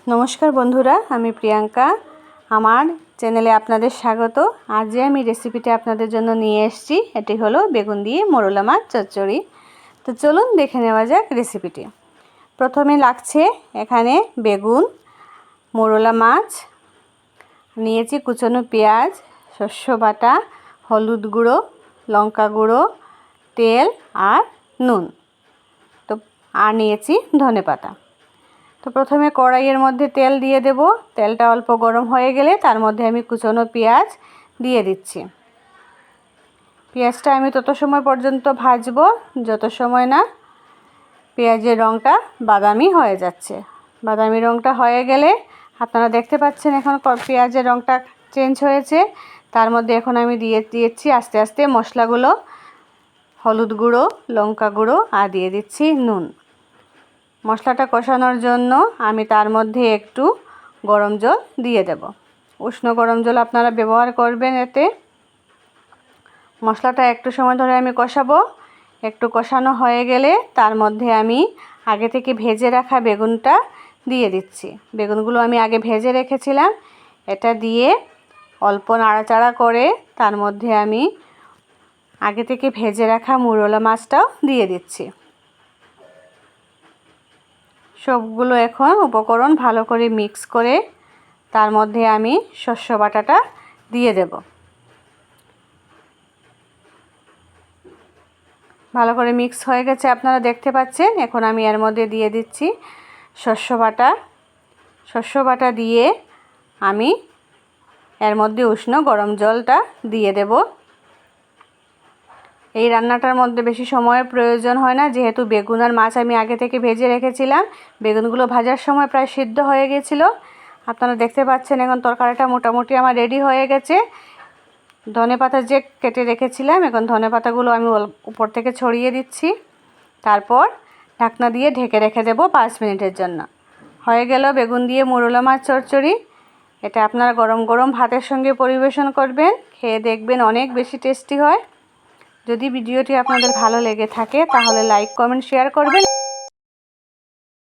নমস্কার বন্ধুরা, আমি প্রিয়াঙ্কা। আমার চ্যানেলে আপনাদের স্বাগত। আজ যে আমি রেসিপিটা আপনাদের জন্য নিয়ে এসেছি, এটি হলো বেগুন দিয়ে মোরলা মাছ চচ্চড়ি। তো চলুন দেখে নেওয়া যাক রেসিপিটি। প্রথমে লাগছে এখানে বেগুন, মোরলা মাছ, নিয়েছি কুচনো পেঁয়াজ, শস্য বাটা, হলুদ গুঁড়ো, লঙ্কা গুঁড়ো, তেল আর নুন। তো আর নিয়েছি ধনেপাতা। তো প্রথমে কড়াইয়ের মধ্যে তেল দিয়ে দেব। তেলটা অল্প গরম হয়ে গেলে তার মধ্যে আমি কুচনো পেঁয়াজ দিয়ে দিচ্ছি। পেঁয়াজটা আমি তত সময় পর্যন্ত ভাজবো যত সময় না পেঁয়াজের রঙটা বাদামি হয়ে যাচ্ছে। বাদামি রঙটা হয়ে গেলে আপনারা দেখতে পাচ্ছেন এখন পেঁয়াজের রঙটা চেঞ্জ হয়েছে। তার মধ্যে এখন আমি দিয়েছি আস্তে আস্তে মশলাগুলো, হলুদ গুঁড়ো, লঙ্কা গুঁড়ো আর দিয়ে দিচ্ছি নুন। মশলাটা কষানোর জন্য আমি তার মধ্যে একটু গরম জল দিয়ে দেব। উষ্ণ গরম জল আপনারা ব্যবহার করবেন। এতে মশলাটা একটু সময় ধরে আমি কষাবো। একটু কষানো হয়ে গেলে তার মধ্যে আমি আগে থেকে ভেজে রাখা বেগুনটা দিয়ে দিচ্ছি। বেগুনগুলো আমি আগে ভেজে রেখেছিলাম। এটা দিয়ে অল্প নাড়াচাড়া করে তার মধ্যে আমি আগে থেকে ভেজে রাখা মুরলা মাছটাও দিয়ে দিচ্ছি। সবগুলো এখন উপকরণ ভালো করে মিক্স করে তার মধ্যে আমি শস্য বাটাটা দিয়ে দেব। ভালো করে মিক্স হয়ে গেছে আপনারা দেখতে পাচ্ছেন। এখন আমি এর মধ্যে দিয়ে দিচ্ছি শস্য বাটা। শস্য বাটা দিয়ে আমি এর মধ্যে উষ্ণ গরম জলটা দিয়ে দেব। এই রান্নাটার মধ্যে বেশি সময়ের প্রয়োজন হয় না, যেহেতু বেগুন আর মাছ আমি আগে থেকে ভেজে রেখেছিলাম। বেগুনগুলো ভাজার সময় প্রায় সিদ্ধ হয়ে গেছিলো। আপনারা দেখতে পাচ্ছেন এখন তরকারিটা মোটামুটি আমার রেডি হয়ে গেছে। ধনেপাতা যে কেটে রেখেছিলাম, এখন ধনেপাতাগুলো আমি উপর থেকে ছড়িয়ে দিচ্ছি। তারপর ঢাকনা দিয়ে ঢেকে রেখে দেব 5 মিনিটের জন্য। হয়ে গেল বেগুন দিয়ে মোরলা মাছ চচ্চড়ি। এটা আপনারা গরম গরম ভাতের সঙ্গে পরিবেশন করবেন, খেয়ে দেখবেন অনেক বেশি টেস্টি হয়। যদি ভিডিওটি আপনাদের ভালো লেগে থাকে তাহলে লাইক, কমেন্ট, শেয়ার করবেন।